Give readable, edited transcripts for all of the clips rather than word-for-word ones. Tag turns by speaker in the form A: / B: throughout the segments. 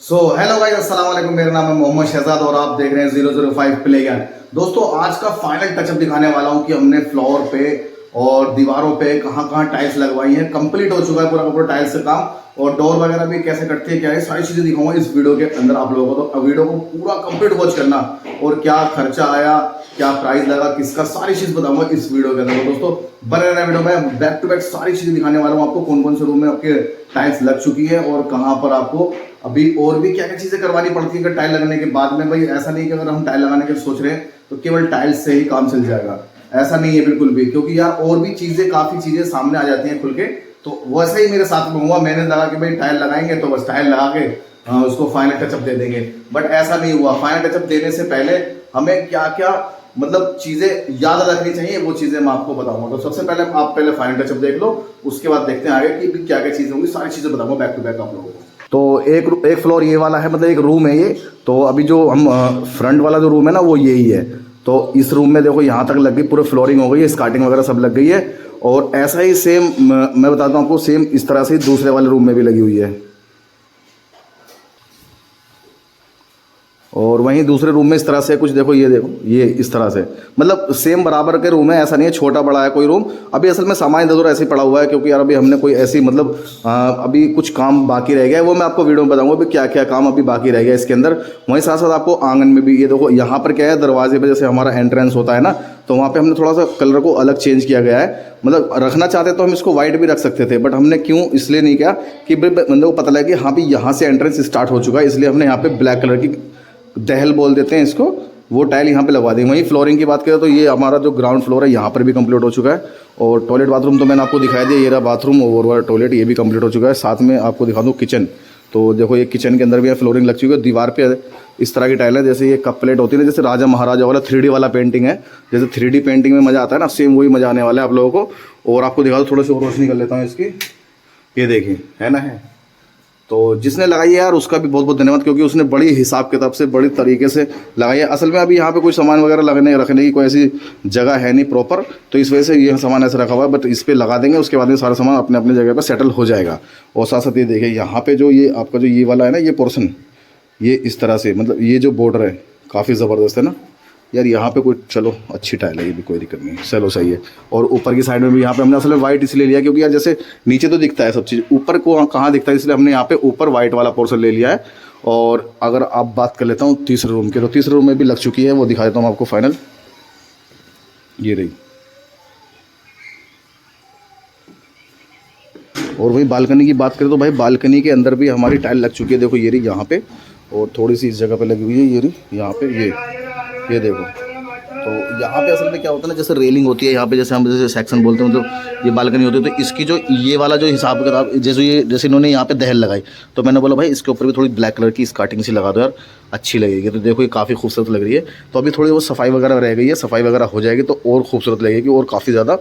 A: Hello guys, अस्सलाम वालेकुम। मेरा नाम है मोहम्मद शहजाद और आप देख रहे हैं 005 प्ले ज्ञान। दोस्तों, आज का फाइनल टचअप दिखाने वाला हूं कि हमने फ्लोर पे और दीवारों पे कहां कहां टाइल्स लगवाई है। कंप्लीट हो चुका है पूरा का पूरा टाइल्स का काम और डोर वगैरह भी कैसे कटती है, क्या है, सारी चीजें दिखाऊंगा इस वीडियो के अंदर आप लोगों को। तो वीडियो को पूरा कंप्लीट वॉच करना और क्या खर्चा आया, क्या प्राइस लगा, किसका, सारी चीज बताऊंगा इस वीडियो के अंदर। तो दोस्तों बने रहना वीडियो में, बैक टू बैक सारी चीजें दिखाने वाला हूँ आपको। कौन कौन से रूम में आपके टाइल्स लग चुकी है और कहां पर आपको अभी और भी क्या क्या चीजें करवानी पड़ती है टाइल लगने के बाद में। भाई ऐसा नहीं कि अगर हम टाइल लगाने के सोच रहे हैं तो केवल टाइल्स से ही काम चल जाएगा, ऐसा नहीं है बिल्कुल भी। क्योंकि यार और भी चीजें, काफी चीजें सामने आ जाती हैं खुल के। तो वैसा ही मेरे साथ में हुआ, मैंने लगा कि भाई टाइल लगाएंगे तो बस टाइल लगा के उसको फाइनल टचअप दे देंगे, बट ऐसा नहीं हुआ। फाइनल टचअप देने से पहले हमें क्या क्या मतलब चीजें याद रखनी चाहिए, वो चीजें मैं आपको बताऊंगा। तो सबसे पहले आप पहले फाइनल टचअप देख लो, उसके बाद देखते हैं आगे कि क्या क्या चीजें होंगी, सारी चीजें बताऊंगा बैक टू बैक आप लोगों को। तो एक फ्लोर ये वाला है, मतलब एक रूम है ये। तो अभी जो हम फ्रंट वाला जो रूम है ना वो यही है। तो इस रूम में देखो यहाँ तक लग गई, पूरे फ्लोरिंग हो गई है, स्कार्टिंग वगैरह सब लग गई है। और ऐसा ही सेम मैं बताता हूँ आपको, सेम इस तरह से दूसरे वाले रूम में भी लगी हुई है। और वहीं दूसरे रूम में इस तरह से कुछ देखो, ये देखो, ये इस तरह से मतलब सेम बराबर के रूम है, ऐसा नहीं है छोटा बड़ा है कोई रूम। अभी असल में सामान इधर उधर ऐसे ही पड़ा हुआ है क्योंकि यार अभी हमने कोई ऐसी मतलब अभी कुछ काम बाकी रह गया है, वो मैं आपको वीडियो में बताऊंगा अभी क्या क्या काम अभी बाकी रह गया इसके अंदर। वहीं साथ साथ आपको आंगन में भी ये देखो, यहाँ पर क्या है, दरवाजे पर जैसे हमारा एंट्रेंस होता है ना, तो वहाँ पे हमने थोड़ा सा कलर को अलग चेंज किया गया है। मतलब रखना चाहते तो हम इसको वाइट भी रख सकते थे, बट हमने क्यों इसलिए नहीं किया कि मतलब को पता लगा कि हाँ भी यहाँ से एंट्रेंस स्टार्ट हो चुका है, इसलिए हमने यहाँ पे ब्लैक कलर की दहल बोल देते हैं इसको, वो टाइल यहाँ पे लगवा देंगे। वहीं फ्लोरिंग की बात करें तो ये हमारा जो ग्राउंड फ्लोर है यहाँ पर भी कंप्लीट हो चुका है। और टॉयलेट बाथरूम तो मैंने आपको दिखाई दिया, ये रहा बाथरूम और टॉयलेट, ये भी कंप्लीट हो चुका है। साथ में आपको दिखा दूँ किचन, तो देखो ये किचन के अंदर भी फ्लोरिंग लग चुकी है। दीवार पे इस तरह की टाइल है, जैसे ये कप प्लेट होती है ना, जैसे राजा महाराजा वाला 3D वाला पेंटिंग है। जैसे 3D पेंटिंग में मज़ा आता है ना, सेम वही मज़ा आने वाला है आप लोगों को। और आपको दिखा दो, थोड़ी सी और रोशनी कर लेता हूँ इसकी, ये देखिए, है ना, है। तो जिसने लगाई है यार उसका भी बहुत बहुत धन्यवाद, क्योंकि उसने बड़ी हिसाब किताब से बड़ी तरीके से लगाई है। असल में अभी यहाँ पे कोई सामान वगैरह लगने रखने की कोई ऐसी जगह है नहीं प्रॉपर, तो इस वजह से ये सामान ऐसे रखा हुआ है। बट इस पर लगा देंगे, उसके बाद में सारा सामान अपने अपने जगह पर सेटल हो जाएगा। और साथ साथ ये देखिए, यहाँ पे जो ये आपका जो ये वाला है ना, ये पोर्सन, ये इस तरह से मतलब ये जो बॉर्डर है काफ़ी ज़बरदस्त है ना यार। यहाँ पे कोई, चलो अच्छी टाइल है, ये भी कोई दिक्कत नहीं, चलो सही है। और ऊपर की साइड में भी यहाँ पे हमने असल में वाइट इसलिए लिया क्योंकि यार जैसे नीचे तो दिखता है सब चीज़, ऊपर को कहाँ दिखता है, इसलिए हमने यहाँ पे ऊपर वाइट वाला पोर्शन ले लिया है। और अगर आप बात कर लेता हूँ तीसरे रूम के, तो तीसरे रूम में भी लग चुकी है, वो दिखा देता हूँ आपको फाइनल, ये रही। और वही बालकनी की बात करें तो भाई बालकनी के अंदर भी हमारी टाइल लग चुकी है, देखो ये रही यहाँ पे, और थोड़ी सी इस जगह पे लगी हुई है, ये रही यहाँ पे, ये देखो। तो यहाँ पे असल में क्या होता है ना, जैसे रेलिंग होती है यहाँ पे, जैसे हम जैसे सेक्शन बोलते हैं, मतलब ये बालकनी होती है, तो इसकी जो ये वाला जो हिसाब किताब, जैसे इन्होंने यहाँ पे दहल लगाई, तो मैंने बोला भाई इसके ऊपर भी थोड़ी ब्लैक कलर की स्कार्टिंग सी लगा दो यार, अच्छी लगेगी। तो देखो ये काफ़ी खूबसूरत लग रही है। तो अभी थोड़ी वो सफाई वगैरह रह गई है, सफाई वगैरह हो जाएगी तो और खूबसूरत लगेगी और काफ़ी ज़्यादा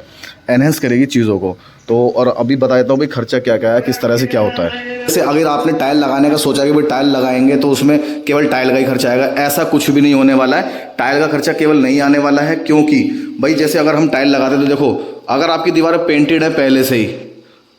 A: एनहेंस करेगी चीज़ों को। तो और अभी बता देता हूँ भाई खर्चा क्या क्या है, किस तरह से क्या होता है। जैसे अगर आपने टाइल लगाने का सोचा कि भाई टाइल लगाएंगे तो उसमें केवल टाइल का ही खर्चा आएगा, ऐसा कुछ भी नहीं होने वाला है। टाइल का खर्चा केवल नहीं आने वाला है, क्योंकि भाई जैसे अगर हम टाइल लगाते तो देखो, अगर आपकी दीवार पेंटेड है पहले से ही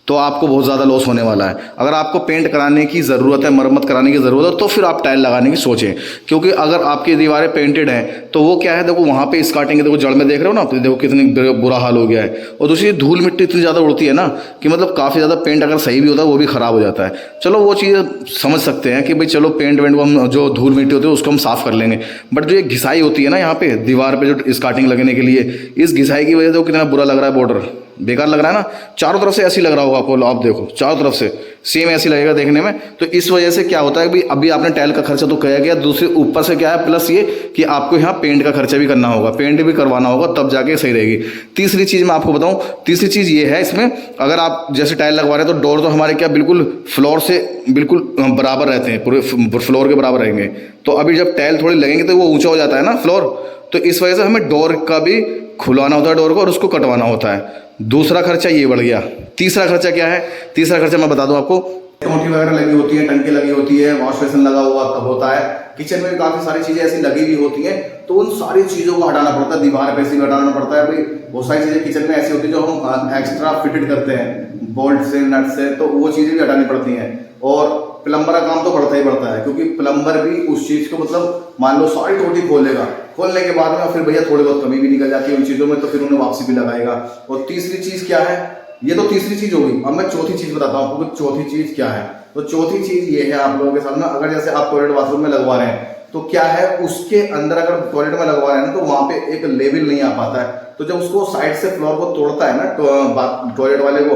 A: तो आपको बहुत ज़्यादा लॉस होने वाला है। अगर आपको पेंट कराने की ज़रूरत है, मरम्मत कराने की ज़रूरत है, तो फिर आप टाइल लगाने की सोचें। क्योंकि अगर आपकी दीवारें पेंटेड हैं तो वो क्या है, देखो वहाँ पे स्कार्टिंग है, देखो जड़ में देख रहे हो ना आप, देखो कितनी बुरा हाल हो गया है। और दूसरी धूल मिट्टी इतनी ज़्यादा उड़ती है ना कि मतलब काफ़ी ज़्यादा पेंट अगर सही भी होता है वो भी ख़राब हो जाता है। चलो वो चीज़ समझ सकते हैं कि भाई चलो पेंट वेंट को हम, जो धूल मिट्टी होती है उसको हम साफ़ कर लेंगे, बट जो ये घिसाई होती है ना यहाँ पे दीवार पर जो स्कार्टिंग लगने के लिए, इस घिसाई की वजह से कितना बुरा लग रहा है, बॉर्डर बेकार लग रहा है ना। चारों तरफ से ऐसी लग रहा होगा आपको, आप देखो चारों तरफ से सेम ऐसी लगेगा देखने में। तो इस वजह से क्या होता है कि अभी आपने टाइल का खर्चा तो किया गया, दूसरे ऊपर से क्या है प्लस ये कि आपको यहाँ पेंट का खर्चा भी करना होगा, पेंट भी करवाना होगा, तब जाके सही रहेगी। तीसरी चीज़ मैं आपको बताऊँ, तीसरी चीज़ ये है इसमें, अगर आप जैसे टाइल लगवा रहे हैं तो डोर तो हमारे क्या बिल्कुल फ्लोर से बिल्कुल बराबर रहते हैं, पूरे फ्लोर के बराबर रहेंगे। तो अभी जब टाइल थोड़ी लगेंगे तो वो ऊँचा हो जाता है ना फ्लोर, तो इस वजह से हमें डोर का भी खुलवाना होता है, डोर को, और उसको कटवाना होता है। दूसरा खर्चा ये बढ़ गया। तीसरा खर्चा क्या है, तीसरा खर्चा मैं बता दूं आपको, टोटी वगैरह लगी होती है, टंकी लगी होती है, वॉश बेसिन लगा हुआ कब होता है, किचन में भी काफी सारी चीजें ऐसी लगी हुई होती हैं, तो उन सारी चीजों को हटाना पड़ता है, दीवार पे से भी हटाना पड़ता है। भाई बहुत सारी चीजें किचन में ऐसी होती है जो हम एक्स्ट्रा फिटेड करते हैं बोल्ट से, नट से, तो वो चीजें भी हटानी पड़ती हैं। और प्लम्बर का काम तो बढ़ता ही बढ़ता है, क्योंकि प्लम्बर भी उस चीज को मतलब मान लो सारी टोटी खोलेगा, खोलने के बाद में फिर भैया थोड़ी बहुत कमी भी निकल जाती है उन चीजों में, तो फिर उन्हें वापसी भी लगाएगा। और तीसरी चीज क्या है, ये तो तीसरी चीज होगी, अब मैं चौथी चीज बताता हूँ आपको। चौथी चीज क्या है, तो चौथी चीज ये है आप लोगों के सामने, अगर जैसे आप टॉयलेट बाथरूम में लगवा रहे हैं तो क्या है, उसके अंदर अगर टॉयलेट में लगवा रहे हैं ना तो वहां पे एक लेवल नहीं आ पाता है, तो जब उसको साइड से फ्लोर को तोड़ता है ना टॉयलेट वाले को,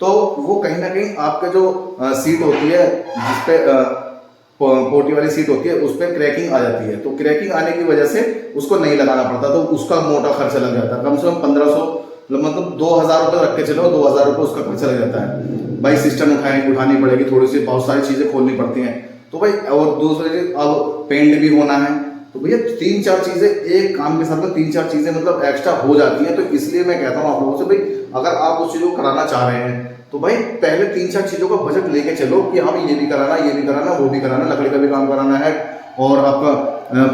A: तो वो कहीं ना कहीं आपके जो सीट होती है जिसपे पोटी वाली सीट होती है उस पर क्रैकिंग आ जाती है, तो क्रैकिंग आने की वजह से उसको नहीं लगाना पड़ता, तो उसका मोटा खर्चा लग जाता है, कम से कम 1500 मतलब 2000 रुपये रख के चलो, 2000 रुपये उसका खर्चा लग जाता है भाई। सिस्टम उठानी पड़ेगी, थोड़ी सी बहुत सारी चीजें खोलनी पड़ती हैं, तो भाई और दूसरी चीज अब पेंट भी होना है, तो भैया 3-4 चीजें एक काम के साथ में 3-4 चीजें मतलब एक्स्ट्रा हो जाती हैं। तो इसलिए मैं कहता हूँ आप लोगों से भाई, अगर आप उस चीज को कराना चाह रहे हैं तो भाई पहले 3-4 चीजों का बजट लेके चलो कि हाँ ये भी कराना, ये भी कराना, वो भी कराना, लकड़ी का भी काम कराना है, और आपका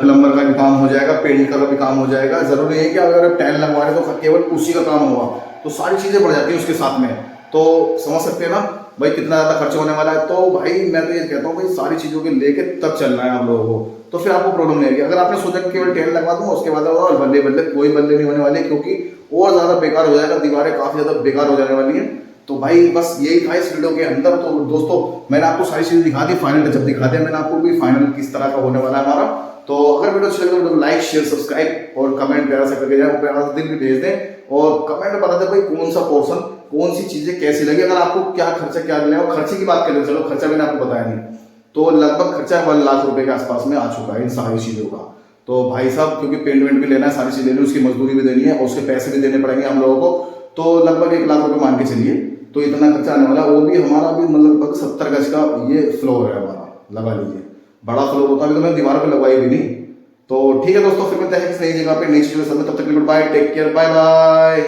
A: प्लम्बर का भी काम हो जाएगा, पेंट का भी काम हो जाएगा। जरूरी है कि अगर आप टाइल लगवा रहे तो केवल उसी का काम होगा, तो सारी चीजें बढ़ जाती है उसके साथ में, तो समझ सकते हैं ना भाई कितना ज्यादा खर्चा होने वाला है। तो भाई मैं तो ये कहता हूँ भाई सारी चीजों के लेके तब चलना है आप लोगों को, तो फिर आपको प्रॉब्लम नहीं आएगी। अगर आपने सोचा कि केवल टेल लगवा दूंगा उसके बाद और बल्ले बल्ले, कोई बल्ले नहीं होने वाले, क्योंकि और ज्यादा बेकार हो जाएगा, दीवारें काफी ज्यादा बेकार हो जाने वाली है। तो भाई बस यही था इस वीडियो के अंदर। तो दोस्तों मैंने आपको सारी चीजें दिखा दी, फाइनल टचअप दिखा दिया मैंने आपको भी, फाइनल किस तरह का होने वाला है हमारा। तो अगर वीडियो अच्छी लगे तो लाइक शेयर सब्सक्राइब और कमेंट प्यारा सा करके जाए, प्यारा सा दिल भी भेज दें, और कमेंट में बता दें भाई कौन सा पोर्शन, कौन सी चीजें कैसी लगी, अगर आपको क्या खर्चा क्या लगे। और खर्चे की बात करें, चलो खर्चा मैंने आपको बताया नहीं, तो लगभग खर्चा 1 लाख रुपए के आसपास में आ चुका है इन सारी चीजों का। तो भाई साहब क्योंकि पेंट वेंट भी लेना है, सारी चीजें लेनी है, उसकी मजदूरी भी देनी है और उसके पैसे भी देने पड़ेंगे हम लोगों को, तो लगभग 1 लाख रुपए मान के चलिए, तो इतना खर्चा आने वाला है। वो भी हमारा भी लगभग 70 गज का ये फ्लोर है हमारा, लगा लीजिए, बड़ा फ्लोर होता है, तो मैं दीवार पे लगवाई भी नहीं। तो ठीक है दोस्तों, फिर मिलते हैं किसी नई जगह पे नई चीजों के साथ में, तब तक goodbye, take care, bye bye.